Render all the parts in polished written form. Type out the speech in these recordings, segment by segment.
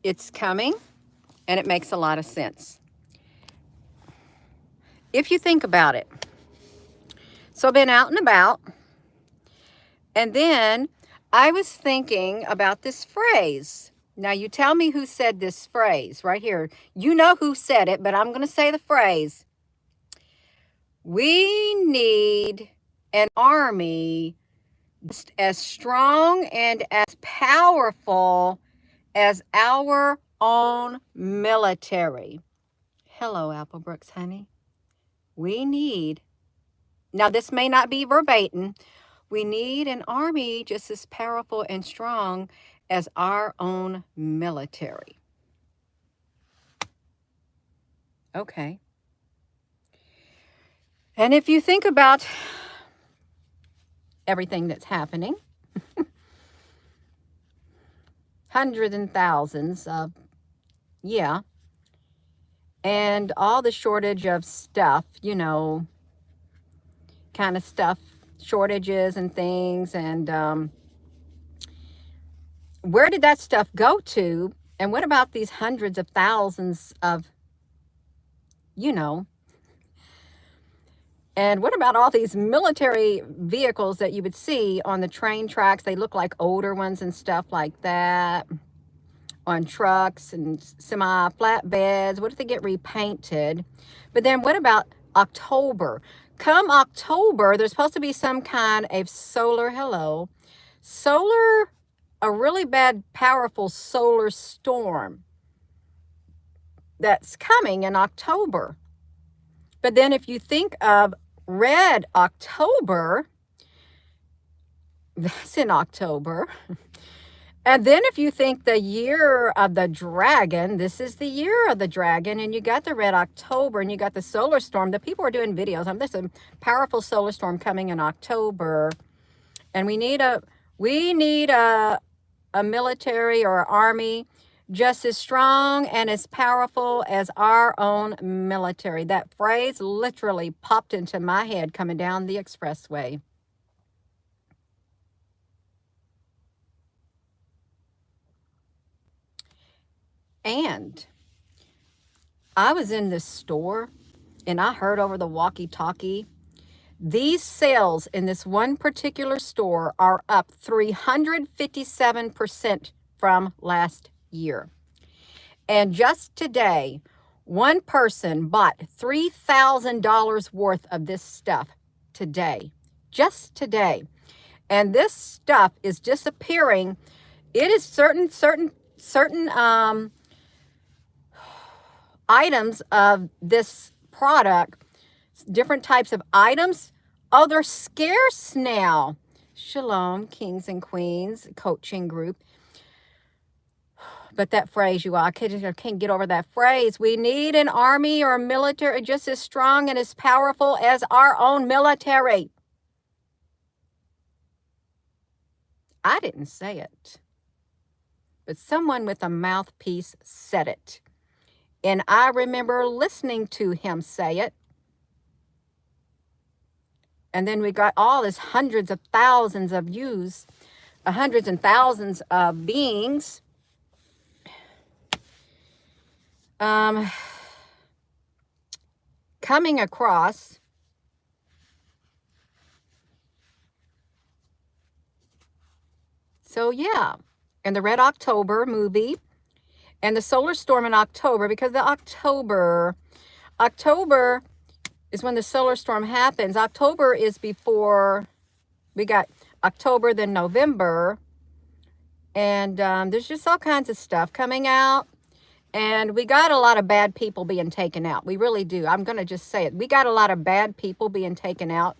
It's coming, and it makes a lot of sense. If you think about it. So I've been out and about, and then I was thinking about this phrase. Now, you tell me who said this phrase right here. You know who said it, but I'm going to say the phrase. We need an army just as strong and as powerful as our own military. Hello, Applebrooks, honey. We need, now this may not be verbatim, we need an army just as powerful and strong as our own military. Okay. And if you think about everything that's happening, hundreds and thousands of, yeah, and all the shortage of stuff, kind of stuff, shortages and things, and where did that stuff go to? And what about these hundreds of thousands of, you know, and what about all these military vehicles that you would see on the train tracks? They look like older ones and stuff like that, on trucks and semi flatbeds. What if they get repainted? But then what about October? Come October, there's supposed to be some kind of solar, a really bad, powerful solar storm that's coming in October. But then if you think of Red October, that's in October. And then if you think the year of the dragon, this is the year of the dragon, and you got the Red October and you got the solar storm. The people are doing videos. There's a powerful solar storm coming in October, and we need a military or army just as strong and as powerful as our own military. That phrase literally popped into my head coming down the expressway. And I was in this store and I heard over the walkie-talkie, these sales in this one particular store are up 357% from last year. And just today, one person bought $3,000 worth of this stuff today, just today. And this stuff is disappearing. It is certain items of this product, different types of items. Oh, they're scarce now. Shalom, kings and queens, coaching group. But that phrase, you all, I can't get over that phrase. We need an army or a military just as strong and as powerful as our own military. I didn't say it, but someone with a mouthpiece said it. And I remember listening to him say it. And then we got all this hundreds of thousands of views, hundreds and thousands of beings coming across so yeah, and the Red October movie and the solar storm in October, because the October is when the solar storm happens. October is before we got October, then November, and there's just all kinds of stuff coming out. And we got a lot of bad people being taken out. We really do. I'm going to just say it. We got a lot of bad people being taken out.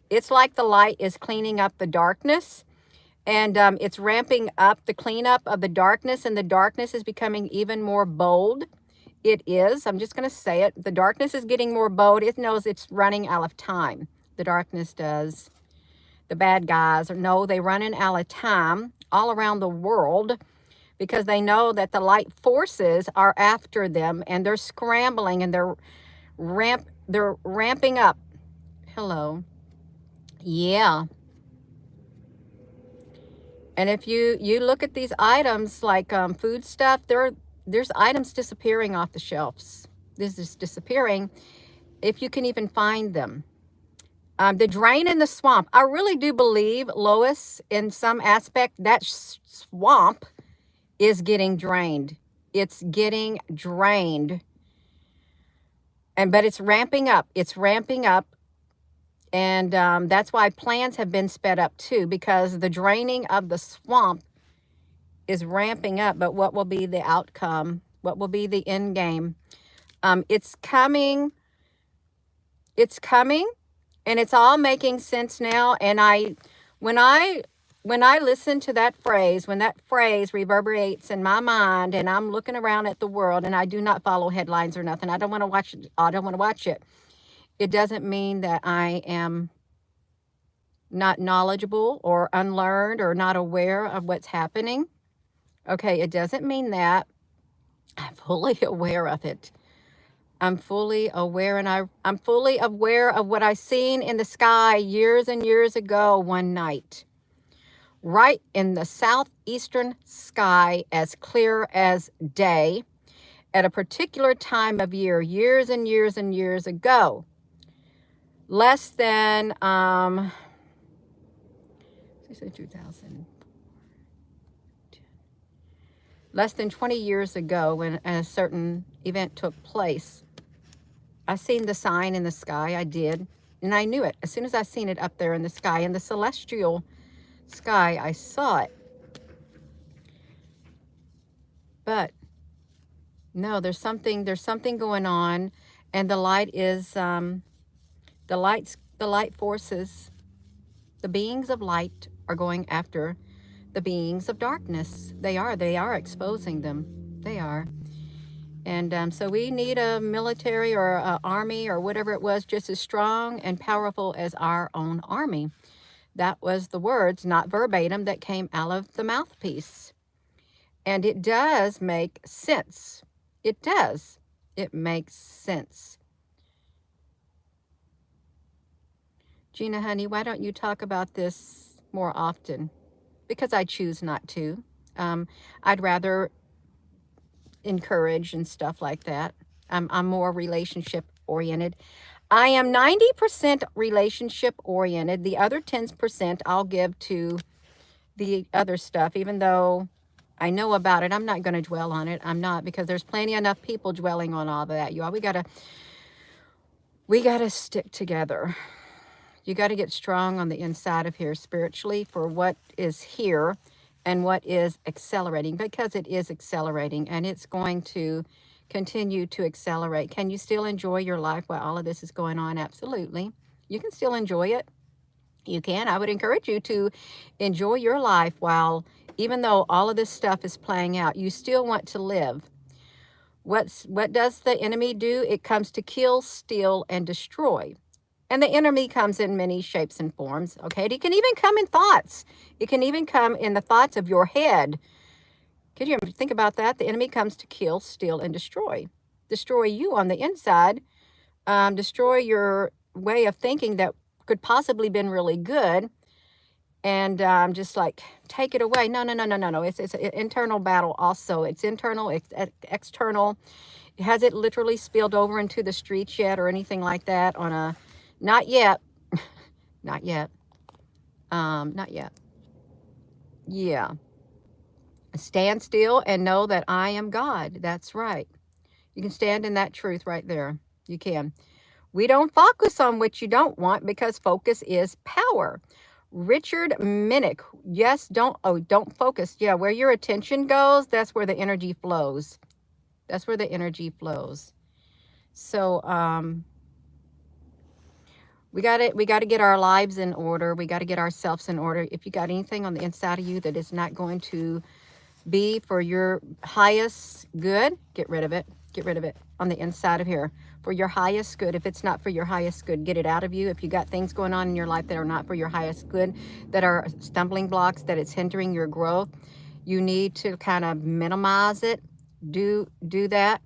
It's like the light is cleaning up the darkness. And it's ramping up the cleanup of the darkness. And the darkness is becoming even more bold. It is. I'm just going to say it. The darkness is getting more bold. It knows it's running out of time. The darkness does. The bad guys know they're running out of time all around the world, because they know that the light forces are after them and they're scrambling and they're ramping up. Hello. Yeah. And if you look at these items like food stuff, there's items disappearing off the shelves. This is disappearing if you can even find them. The drain in the swamp. I really do believe, Lois, in some aspect, that swamp is getting drained. It's getting drained. But it's ramping up. It's ramping up. And that's why plans have been sped up too, because the draining of the swamp is ramping up. But what will be the outcome? What will be the end game? It's coming. It's coming. And it's all making sense now. And when I listen to that phrase, when that phrase reverberates in my mind, and I'm looking around at the world, and I do not follow headlines or nothing. I don't want to watch it. I don't want to watch it. It doesn't mean that I am not knowledgeable or unlearned or not aware of what's happening. Okay, it doesn't mean that. I'm fully aware of it. I'm fully aware, and I'm fully aware of what I seen in the sky years and years ago one night. Right in the southeastern sky, as clear as day, at a particular time of year, years and years and years ago. Less than, 2000. Less than 20 years ago, when a certain event took place, I seen the sign in the sky. I did. And I knew it. As soon as I seen it up there in the sky, in the celestial sky, I saw it. But no, there's something going on. And the light is, the light forces, the beings of light are going after the beings of darkness. They are exposing them. They are. And so we need a military or an army or whatever it was, just as strong and powerful as our own army. That was the words, not verbatim, that came out of the mouthpiece. And it does make sense. It does. It makes sense. Gina, honey, why don't you talk about this more often? Because I choose not to. I'd rather encourage and stuff like that. I'm more relationship oriented. I am 90% relationship oriented. The other 10% I'll give to the other stuff, even though I know about it. I'm not going to dwell on it. I'm not, because there's plenty enough people dwelling on all of that. You all, we gotta stick together. You got to get strong on the inside of here spiritually for what is here and what is accelerating, because it is accelerating and it's going to continue to accelerate. Can you still enjoy your life while all of this is going on? Absolutely. You can still enjoy it. You can. I would encourage you to enjoy your life while, even though all of this stuff is playing out, you still want to live. What does the enemy do? It comes to kill, steal, and destroy. And the enemy comes in many shapes and forms, okay? It can even come in thoughts. It can even come in the thoughts of your head. Can you think about that? The enemy comes to kill, steal, and destroy. Destroy you on the inside. Destroy your way of thinking that could possibly been really good. And just like take it away. No. It's an internal battle also. It's internal, it's external. Has it literally spilled over into the streets yet or anything like that on a... Not yet. Not yet. Not yet. Yeah. Stand still and know that I am God. That's right. You can stand in that truth right there. You can. We don't focus on what you don't want, because focus is power. Richard Minnick. Yes, don't focus. Yeah, where your attention goes, that's where the energy flows. That's where the energy flows. So, we got to get our lives in order. We got to get ourselves in order. If you got anything on the inside of you that is not going to be for your highest good, get rid of it. Get rid of it on the inside of here. For your highest good. If it's not for your highest good, get it out of you. If you got things going on in your life that are not for your highest good, that are stumbling blocks, that it's hindering your growth, you need to kind of minimize it. Do that.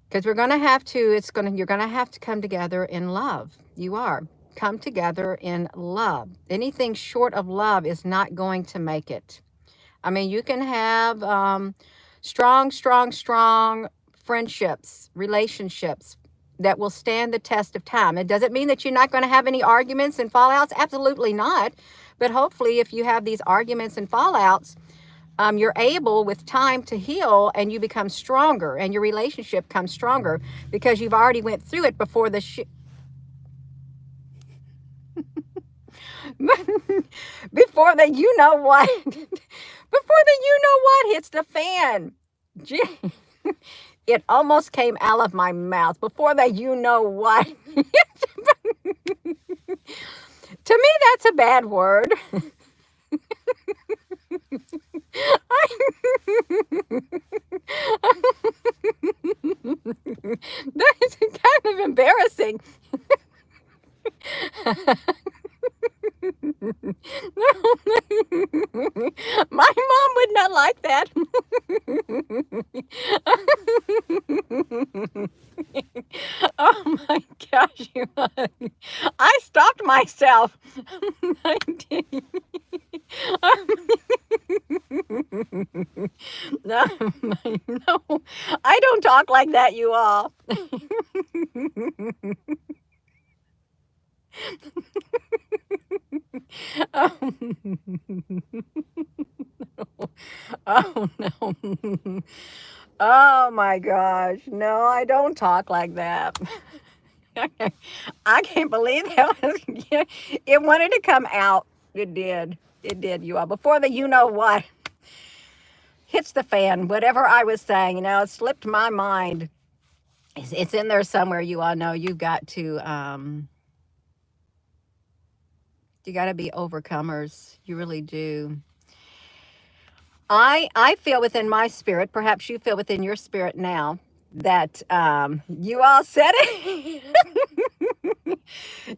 Because we're going to have to, you're going to have to come together in love. You are. Come together in love. Anything short of love is not going to make it. I mean, you can have Strong, strong, strong friendships, relationships that will stand the test of time. It doesn't mean that you're not going to have any arguments and fallouts. Absolutely not. But hopefully, if you have these arguments and fallouts, you're able with time to heal, and you become stronger, and your relationship comes stronger because you've already went through it before the before the you know what before the you know what hits the fan. Gee, it almost came out of my mouth before the you know what. To me, that's a bad word. That's kind of embarrassing. My mom would not like that. Oh my gosh, I stopped myself. I did. No, no, I don't talk like that, you all. Oh, oh no. Oh my gosh. No, I don't talk like that. I can't believe that was, it wanted to come out. It did. It did, you all. Before the you know what hits the fan, whatever I was saying, it slipped my mind. It's in there somewhere, you all know. You got to be overcomers. You really do. I feel within my spirit, perhaps you feel within your spirit now, that you all said it.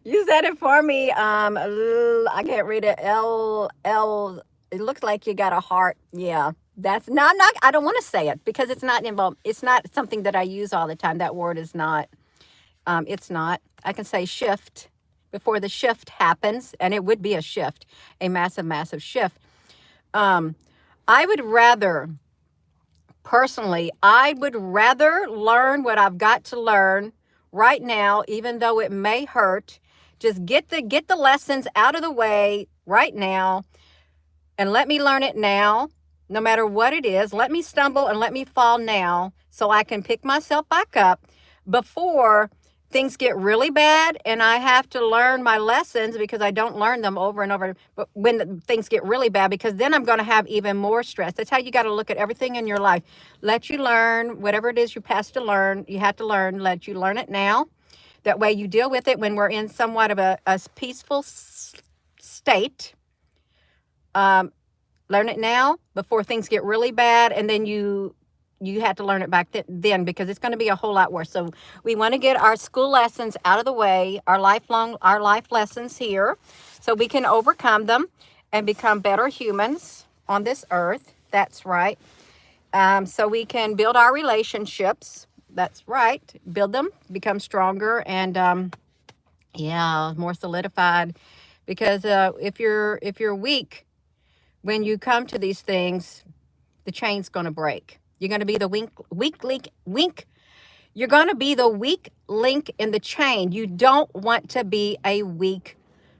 You said it for me. I can't read it. It looks like you got a heart. Yeah. That's no, I'm not. I don't want to say it because it's not involved. It's not something that I use all the time. That word is not. It's not. I can say shift before the shift happens, and it would be a shift, a massive, massive shift. I would rather, personally, I would rather learn what I've got to learn right now, even though it may hurt. Just get the lessons out of the way right now, and let me learn it now, no matter what it is. Let me stumble and let me fall now so I can pick myself back up before things get really bad and I have to learn my lessons, because I don't learn them over and over. But when things get really bad, because then I'm going to have even more stress. That's how you got to look at everything in your life. Let you learn whatever it is you passed to learn. You have to learn. Let you learn it now. That way you deal with it when we're in somewhat of a peaceful state. Learn it now before things get really bad, and then you had to learn it back then, because it's going to be a whole lot worse. So we want to get our school lessons out of the way, our life lessons here, so we can overcome them and become better humans on this earth. That's right. So we can build our relationships. That's right. Build them, become stronger, and more solidified. Because if you're weak, when you come to these things, the chain's going to break. You're going to be the weak link. You're going to be the weak link in the chain. You don't want to be a weak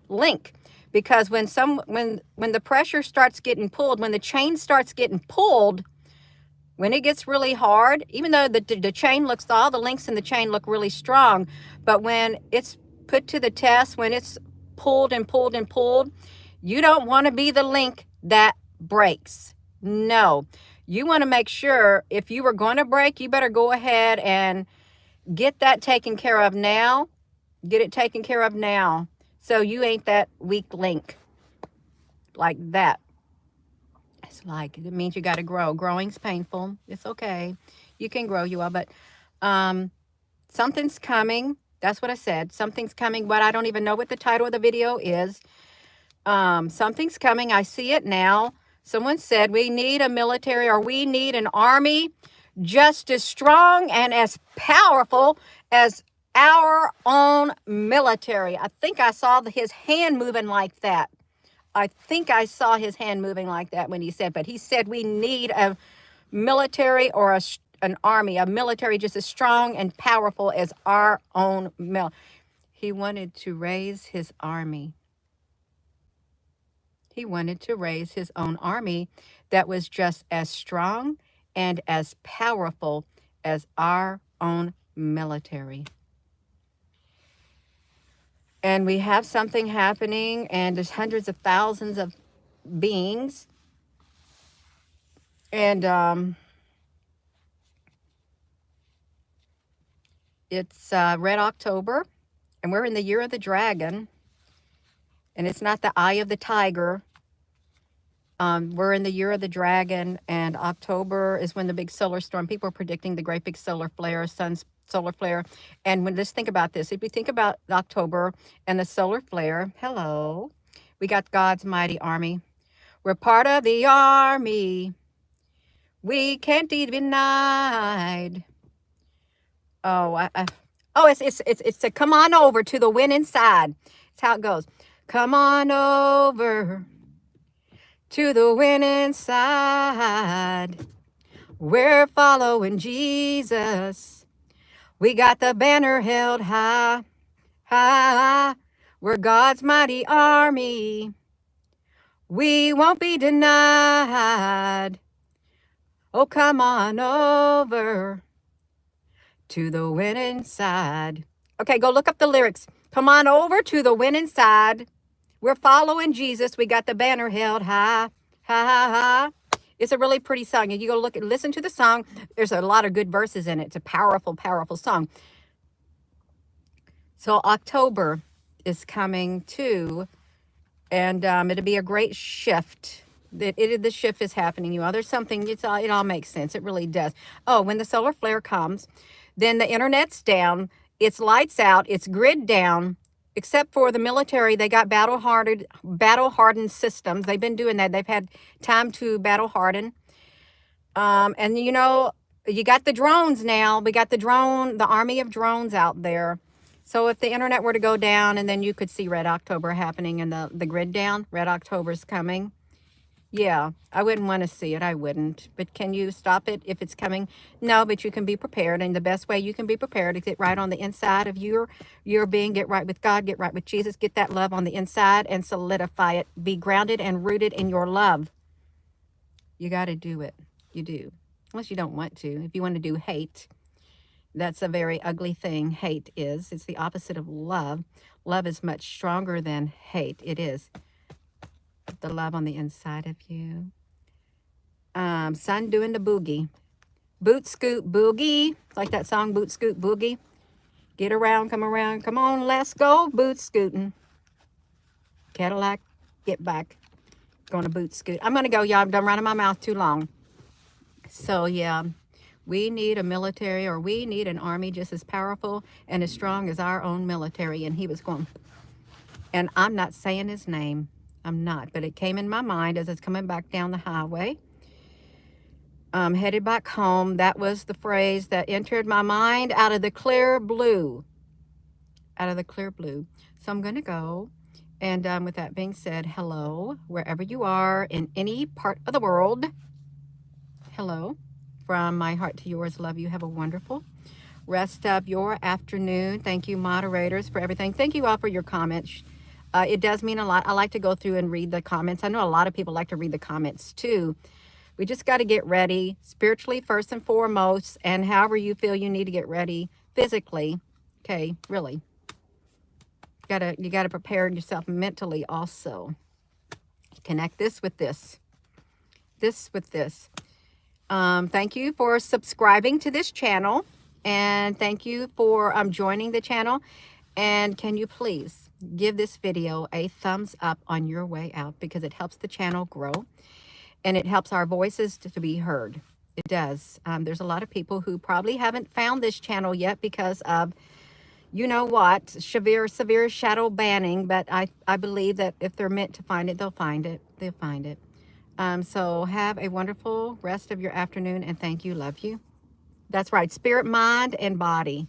link, because when the pressure starts getting pulled, when the chain starts getting pulled, when it gets really hard, even though the chain looks, all the links in the chain look really strong, but when it's put to the test, when it's pulled and pulled and pulled, you don't want to be the link that breaks. No. You want to make sure, if you were going to break, you better go ahead and get that taken care of now. Get it taken care of now, so you ain't that weak link like that. It's like, it means you got to grow. Growing's painful. It's okay. You can grow, you are, but something's coming. That's what I said. Something's coming, but I don't even know what the title of the video is. Something's coming. I see it now. Someone said we need a military, or we need an army just as strong and as powerful as our own military. I think I saw his hand moving like that. I think I saw his hand moving like that when he said, but he said we need a military or an army, a military just as strong and powerful as our own He wanted to raise his army. He wanted to raise his own army that was just as strong and as powerful as our own military. And we have something happening, and there's hundreds of thousands of beings. And it's Red October, and we're in the year of the dragon. And it's not the eye of the tiger. We're in the year of the dragon, and October is when the big solar storm, people are predicting the great big solar flare, sun's solar flare. And when let's think about this, if we think about October and the solar flare, hello, we got God's mighty army. We're part of the army. We can't be denied. Oh, it's a come on over to the winning side. It's how it goes. Come on over to the winning side. We're following Jesus. We got the banner held high, high. We're God's mighty army. We won't be denied. Oh, come on over to the winning side. Okay, go look up the lyrics. Come on over to the winning side. We're following Jesus. We got the banner held high, high, high, high. It's a really pretty song. And you go look and listen to the song. There's a lot of good verses in it. It's a powerful, powerful song. So October is coming too. And it'll be a great shift. The shift is happening. There's something, it all makes sense. It really does. Oh, when the solar flare comes, then the internet's down. It's lights out. It's grid down. Except for the military, they got battle-hardened systems. They've been doing that. They've had time to battle-harden. And you got the drones now. We got the army of drones out there. So if the internet were to go down, and then you could see Red October happening and the grid down, Red October's coming. Yeah, I wouldn't want to see it. I wouldn't. But can you stop it if it's coming? No, but you can be prepared. And the best way you can be prepared is get right on the inside of your being. Get right with God. Get right with Jesus. Get that love on the inside and solidify it. Be grounded and rooted in your love. You got to do it. You do. Unless you don't want to. If you want to do hate, that's a very ugly thing. Hate is. It's the opposite of love. Love is much stronger than hate. It is. The love on the inside of you. Son doing the boogie. Boot scoot boogie. It's like that song, Boot Scoot Boogie. Get around, come on, let's go boot scooting. Cadillac, get back. Going to boot scoot. I'm going to go, y'all. I'm done running my mouth too long. So, yeah, we need a military, or we need an army just as powerful and as strong as our own military. And he was going, and I'm not saying his name. I'm not, but it came in my mind as it's coming back down the highway. Headed back home. That was the phrase that entered my mind out of the clear blue. Out of the clear blue. So I'm going to go. And with that being said, hello, wherever you are in any part of the world. Hello. From my heart to yours, love you. Have a wonderful rest of your afternoon. Thank you, moderators, for everything. Thank you all for your comments. It does mean a lot. I like to go through and read the comments. I know a lot of people like to read the comments too. We just got to get ready spiritually first and foremost, and however you feel you need to get ready physically. Okay, really. You gotta prepare yourself mentally also. Connect this with this. This with this. Thank you for subscribing to this channel, and thank you for joining the channel. And can you please give this video a thumbs up on your way out, because it helps the channel grow and it helps our voices to be heard. It does. There's a lot of people who probably haven't found this channel yet because of, you know what, severe shadow banning. But I believe that if they're meant to find it, they'll find it. They'll find it. So have a wonderful rest of your afternoon, and thank you. Love you. That's right. Spirit, mind, and body.